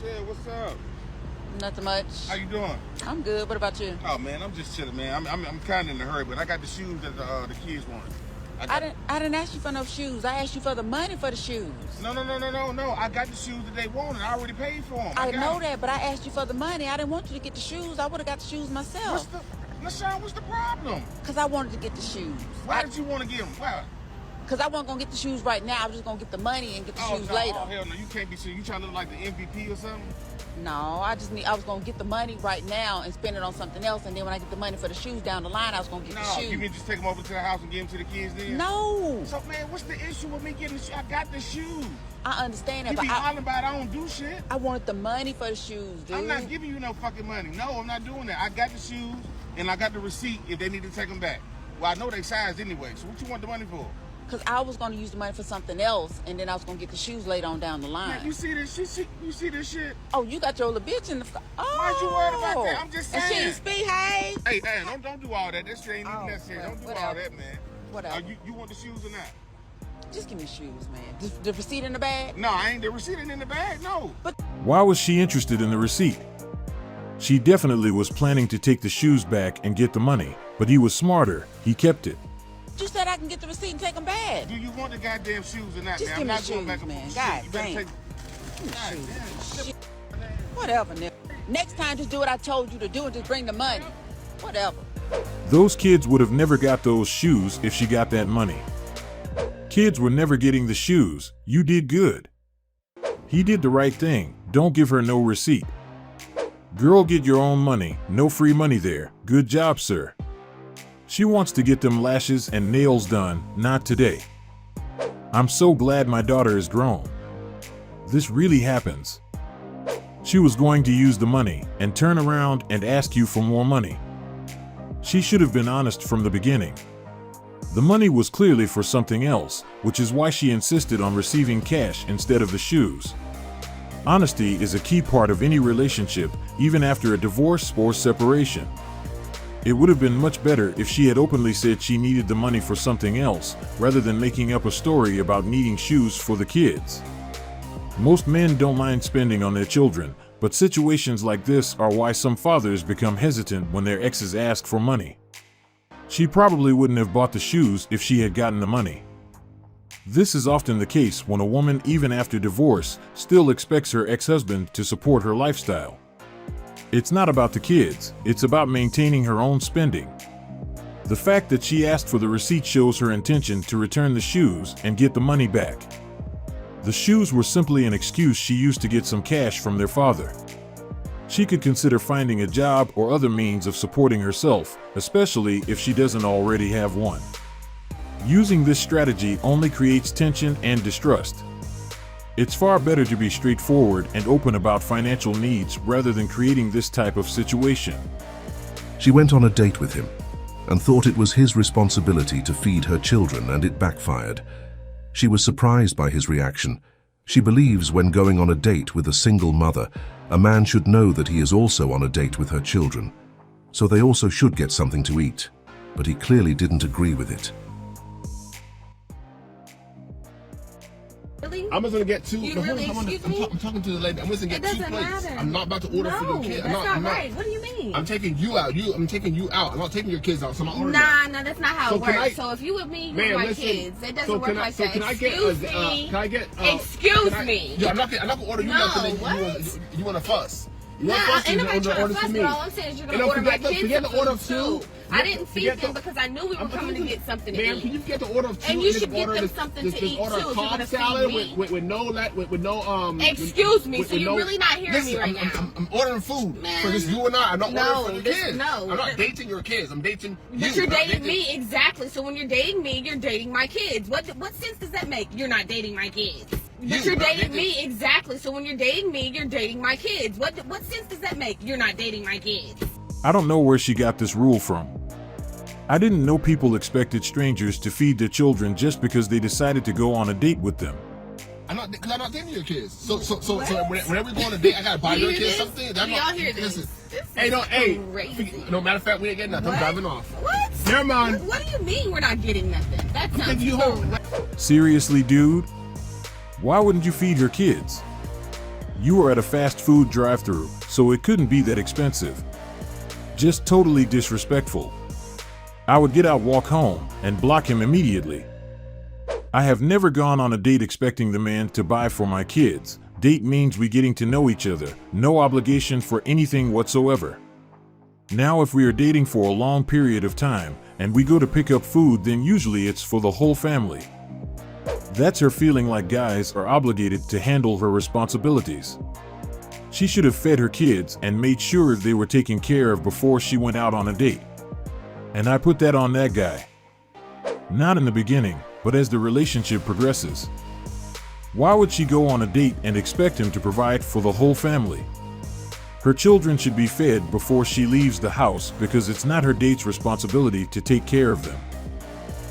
Shit, what's up? Nothing much. How you doing? I'm good. What about you? Oh man, I'm just chilling, man. I'm kind of in a hurry, but I got the shoes that the kids want. I didn't ask you for no shoes. I asked you for the money for the shoes. No. I got the shoes that they wanted. I already paid for them. I know that, but I asked you for the money. I didn't want you to get the shoes. I would have got the shoes myself. LaShawn, what's the problem? Because I wanted to get the shoes. Why did you want to get them? Why? Because I wasn't going to get the shoes right now. I was just going to get the money and get the shoes later. Oh, hell no. You can't be serious. You trying to look like the MVP or something? No, I was going to get the money right now and spend it on something else. And then when I get the money for the shoes down the line, I was going to get the shoes. You mean just take them over to the house and give them to the kids then? No. So, man, what's the issue with me getting the shoes? I got the shoes. I understand that, you but be hollering about I don't do shit. I wanted the money for the shoes, dude. I'm not giving you no fucking money. No, I'm not doing that. I got the shoes, and I got the receipt if they need to take them back. Well, I know they sized anyway, so what you want the money for? Because I was going to use the money for something else, and then I was going to get the shoes later on down the line. Man, you see this shit? You see this shit? Oh, you got your little bitch in the... Oh. Why you worried about that? I'm just saying. And she ain't speak, hey? Hey, don't do all that. That shit ain't even necessary. Don't do all that, man. Whatever. You want the shoes or not? Just give me shoes, man. The receipt in the bag? No, I ain't. The receipt ain't in the bag, no. But why was she interested in the receipt? She definitely was planning to take the shoes back and get the money, but he was smarter. He kept it. You said I can get the receipt and take them back. Do you want the goddamn shoes or not, just man? Give I'm me not going back and man. forth. God damn. Shit. Whatever, nigga. Next time, just do what I told you to do and just bring the money. Whatever. Those kids would have never got those shoes if she got that money. Kids were never getting the shoes. You did good. He did the right thing. Don't give her no receipt. Girl, get your own money. No free money there. Good job, sir. She wants to get them lashes and nails done, not today. I'm so glad my daughter is grown. This really happens. She was going to use the money and turn around and ask you for more money. She should have been honest from the beginning. The money was clearly for something else, which is why she insisted on receiving cash instead of the shoes. Honesty is a key part of any relationship, even after a divorce or separation. It would have been much better if she had openly said she needed the money for something else, rather than making up a story about needing shoes for the kids. Most men don't mind spending on their children, but situations like this are why some fathers become hesitant when their exes ask for money. She probably wouldn't have bought the shoes if she had gotten the money. This is often the case when a woman, even after divorce, still expects her ex-husband to support her lifestyle. It's not about the kids, it's about maintaining her own spending. The fact that she asked for the receipt shows her intention to return the shoes and get the money back. The shoes were simply an excuse she used to get some cash from their father. She could consider finding a job or other means of supporting herself, especially if she doesn't already have one. Using this strategy only creates tension and distrust. It's far better to be straightforward and open about financial needs rather than creating this type of situation. She went on a date with him and thought it was his responsibility to feed her children, and it backfired. She was surprised by his reaction. She believes when going on a date with a single mother, a man should know that he is also on a date with her children, so they also should get something to eat, but he clearly didn't agree with it. Really? I'm just gonna get two. You really? Excuse me? I'm talking to the lady. I'm just gonna get two plates. Matter. I'm not about to order for your kid. That's not right. What do you mean? I'm taking you out. I'm taking you out. I'm not taking your kids out. So I'm not ordering. Nah, that's not how it works. So if you with me, you with my kids. It doesn't work like that. Excuse me. Can I get? Excuse me. Yeah, I'm not gonna order you nothing. You want to fuss? Nah, ain't nobody trying to fuss, but all I'm saying is you're going to order my kids some food too. I didn't feed them because I knew we were coming to get something to eat. Man, can you get the order of two? And you should get them something to eat too if you're going to feed me. With no Excuse me, so you're really not hearing me right now. I'm ordering food for just you and I. I'm not ordering for the kids. No. I'm not dating your kids. I'm dating you. But you're dating me, exactly. So when you're dating me, you're dating my kids. What sense does that make? You're not dating my kids. But you're dating me, exactly. So when you're dating me, you're dating my kids. What sense does that make? You're not dating my kids. I don't know where she got this rule from. I didn't know people expected strangers to feed their children just because they decided to go on a date with them. I'm not dating your kids. So whenever we go on a date, I gotta buy your kids something. Do y'all hear this? No matter of fact, we ain't getting nothing. I'm driving off. What? Never mind. What do you mean we're not getting nothing? That sounds you home. Seriously, dude? Why wouldn't you feed her kids? You were at a fast food drive-thru, so it couldn't be that expensive. Just totally disrespectful. I would get out, walk home, and block him immediately. I have never gone on a date expecting the man to buy for my kids. Date means we getting to know each other, no obligation for anything whatsoever. Now if we are dating for a long period of time, and we go to pick up food, then usually it's for the whole family. That's her feeling like guys are obligated to handle her responsibilities. She should have fed her kids and made sure they were taken care of before she went out on a date. And I put that on that guy. Not in the beginning, but as the relationship progresses. Why would she go on a date and expect him to provide for the whole family? Her children should be fed before she leaves the house because it's not her date's responsibility to take care of them.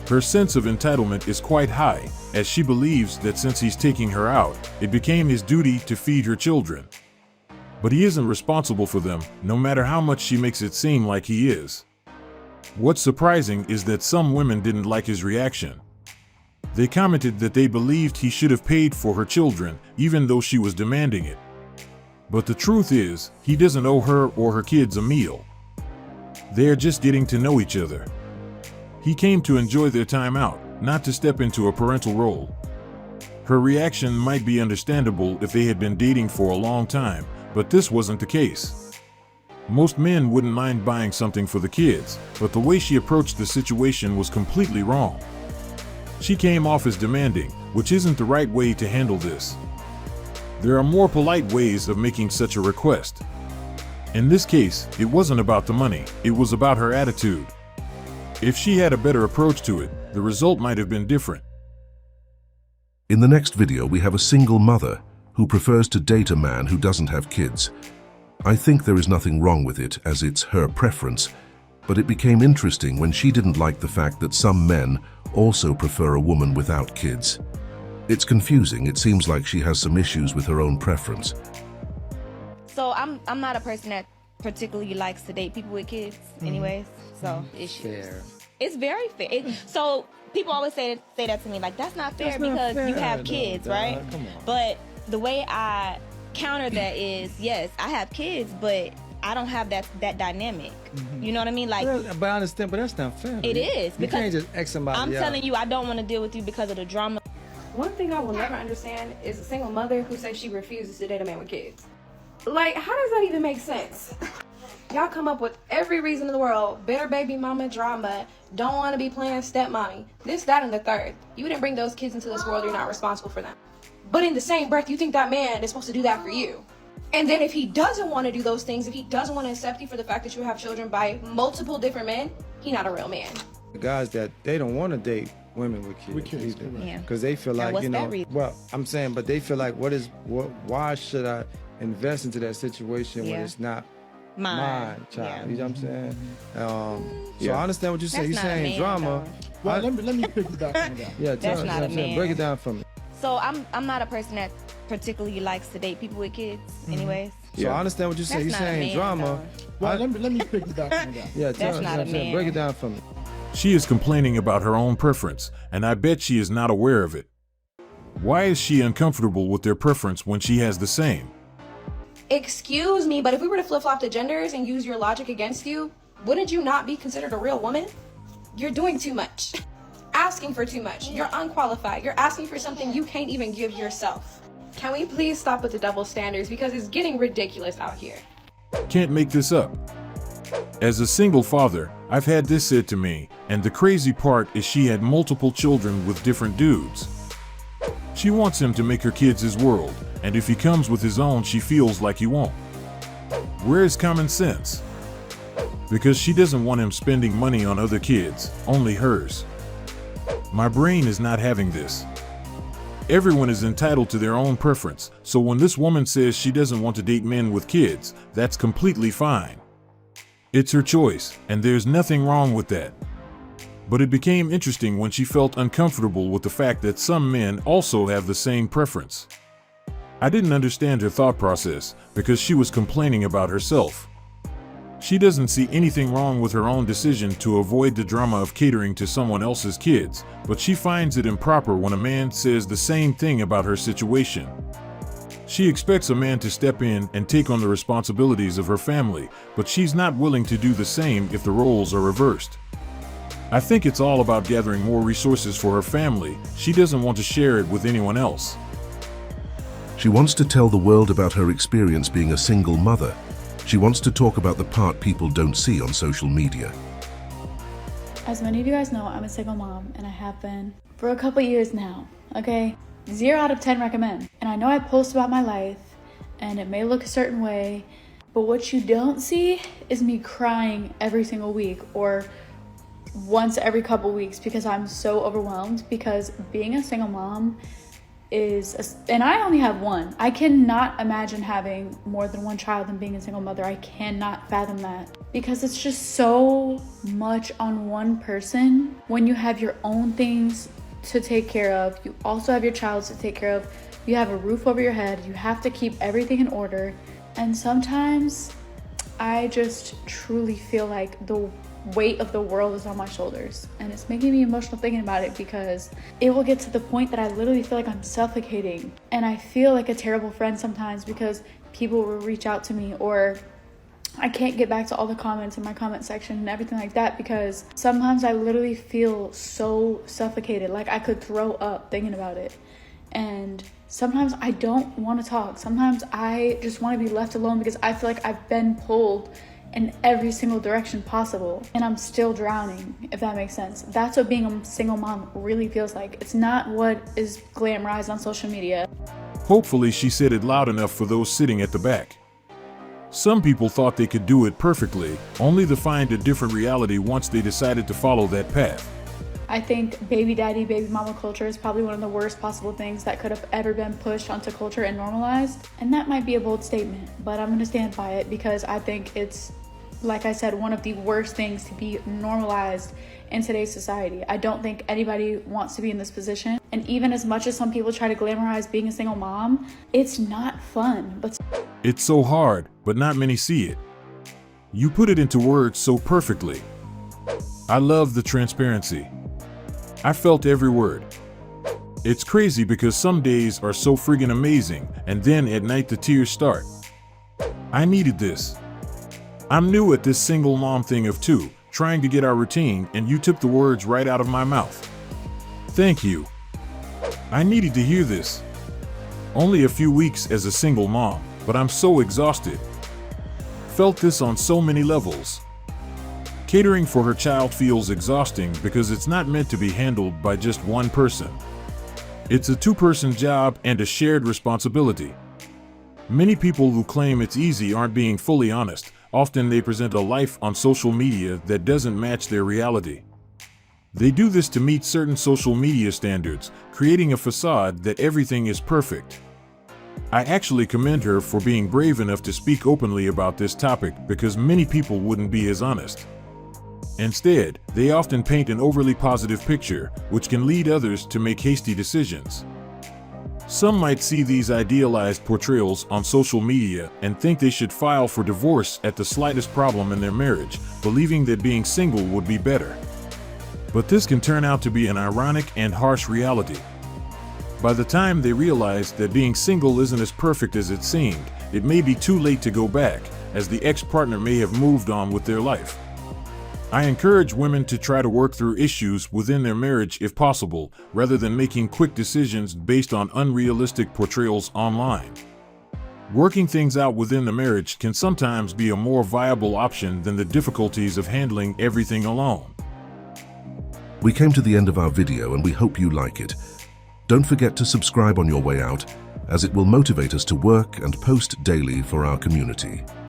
Her sense of entitlement is quite high, as she believes that since he's taking her out, it became his duty to feed her children. But he isn't responsible for them, no matter how much she makes it seem like he is. What's surprising is that some women didn't like his reaction. They commented that they believed he should have paid for her children, even though she was demanding it. But the truth is, he doesn't owe her or her kids a meal. They're just getting to know each other. He came to enjoy their time out, not to step into a parental role. Her reaction might be understandable if they had been dating for a long time, but this wasn't the case. Most men wouldn't mind buying something for the kids, but the way she approached the situation was completely wrong. She came off as demanding, which isn't the right way to handle this. There are more polite ways of making such a request. In this case, it wasn't about the money, it was about her attitude. If she had a better approach to it, the result might have been different. In the next video, we have a single mother who prefers to date a man who doesn't have kids. I think there is nothing wrong with it, as it's her preference, but it became interesting when she didn't like the fact that some men also prefer a woman without kids. It's confusing. It seems like she has some issues with her own preference. So I'm not a person that particularly likes to date people with kids anyways, so issues. Fair. It's very fair. So people always say that to me, like, that's not fair because you have kids, right? Come on. But the way I counter that is, yes, I have kids, but I don't have that dynamic. You know what I mean? Like, But I understand, but that's not fair. it is, You because can't just X somebody I'm out. telling you, I don't want to deal with you because of the drama. One thing I will never understand is a single mother who says she refuses to date a man with kids. Like, how does that even make sense? Y'all come up with every reason in the world. Bitter baby mama drama. Don't want to be playing stepmommy. This, that, and the third. You didn't bring those kids into this world. You're not responsible for them. But in the same breath, you think that man is supposed to do that for you. And then if he doesn't want to do those things, if he doesn't want to accept you for the fact that you have children by multiple different men, he's not a real man. The guys that they don't want to date women with kids, Yeah. because they feel Now, like, what's you know, that reason? well, I'm saying, but they feel like, why should I invest into that situation when Yeah. it's not Mine. my child? Yeah. You know what I'm saying? So I understand what you're saying. That's You're not a saying man, drama. though. Well, let me pick it back on that. Yeah, tell That's me, not what a I'm saying. man. Break it down for me. So I'm not a person that particularly likes to date people with kids anyways. So I understand what you're saying. That's You're not a saying man, drama. Well, let me pick it back on that. Yeah, tell That's me not what a I'm saying. man. Break it down for me. She is complaining about her own preference, and I bet she is not aware of it. Why is she uncomfortable with their preference when she has the same? Excuse me, but if we were to flip-flop the genders and use your logic against you, wouldn't you not be considered a real woman? You're doing too much. Asking for too much. You're unqualified. You're asking for something you can't even give yourself. Can we please stop with the double standards, because it's getting ridiculous out here. Can't make this up. As a single father, I've had this said to me, and the crazy part is she had multiple children with different dudes. She wants him to make her kids his world, and if he comes with his own, she feels like he won't. Where is common sense? Because she doesn't want him spending money on other kids, only hers. My brain is not having this. Everyone is entitled to their own preference, so when this woman says she doesn't want to date men with kids, that's completely fine. It's her choice, and there's nothing wrong with that. But it became interesting when she felt uncomfortable with the fact that some men also have the same preference. I didn't understand her thought process because she was complaining about herself. She doesn't see anything wrong with her own decision to avoid the drama of catering to someone else's kids, but she finds it improper when a man says the same thing about her situation. She expects a man to step in and take on the responsibilities of her family, but she's not willing to do the same if the roles are reversed. I think it's all about gathering more resources for her family. She doesn't want to share it with anyone else. She wants to tell the world about her experience being a single mother. She wants to talk about the part people don't see on social media. As many of you guys know, I'm a single mom, and I have been for a couple years now, okay? 0 out of 10 recommend. And I know I post about my life, and it may look a certain way, but what you don't see is me crying every single week or once every couple weeks because I'm so overwhelmed, because being a single mom and I only have one. I cannot imagine having more than one child and being a single mother. I cannot fathom that because it's just so much on one person. When you have your own things to take care of, you also have your child to take care of, you have a roof over your head, you have to keep everything in order. And sometimes I just truly feel like the weight of the world is on my shoulders, and it's making me emotional thinking about it because it will get to the point that I literally feel like I'm suffocating, and I feel like a terrible friend sometimes because people will reach out to me, or I can't get back to all the comments in my comment section and everything like that because sometimes I literally feel so suffocated, like I could throw up thinking about it. And sometimes I don't want to talk. Sometimes I just want to be left alone because I feel like I've been pulled in every single direction possible and I'm still drowning, if that makes sense. That's what being a single mom really feels like. It's not what is glamorized on social media. Hopefully she said it loud enough for those sitting at the back. Some people thought they could do it perfectly, only to find a different reality once they decided to follow that path. I think baby daddy, baby mama culture is probably one of the worst possible things that could have ever been pushed onto culture and normalized. And that might be a bold statement, but I'm gonna stand by it because I think it's, like I said, one of the worst things to be normalized in today's society. I don't think anybody wants to be in this position. And even as much as some people try to glamorize being a single mom, it's not fun. But it's so hard, but not many see it. You put it into words so perfectly. I love the transparency. I felt every word. It's crazy because some days are so friggin' amazing, and then at night the tears start. I needed this. I'm new at this single mom thing of two, trying to get our routine, and you took the words right out of my mouth. Thank you. I needed to hear this. Only a few weeks as a single mom, but I'm so exhausted. Felt this on so many levels. Catering for her child feels exhausting because it's not meant to be handled by just one person. It's a two-person job and a shared responsibility. Many people who claim it's easy aren't being fully honest. Often they present a life on social media that doesn't match their reality. They do this to meet certain social media standards, creating a facade that everything is perfect. I actually commend her for being brave enough to speak openly about this topic because many people wouldn't be as honest. Instead, they often paint an overly positive picture, which can lead others to make hasty decisions. Some might see these idealized portrayals on social media and think they should file for divorce at the slightest problem in their marriage, believing that being single would be better. But this can turn out to be an ironic and harsh reality. By the time they realize that being single isn't as perfect as it seemed, it may be too late to go back, as the ex-partner may have moved on with their life. I encourage women to try to work through issues within their marriage if possible, rather than making quick decisions based on unrealistic portrayals online. Working things out within the marriage can sometimes be a more viable option than the difficulties of handling everything alone. We came to the end of our video and we hope you like it. Don't forget to subscribe on your way out, as it will motivate us to work and post daily for our community.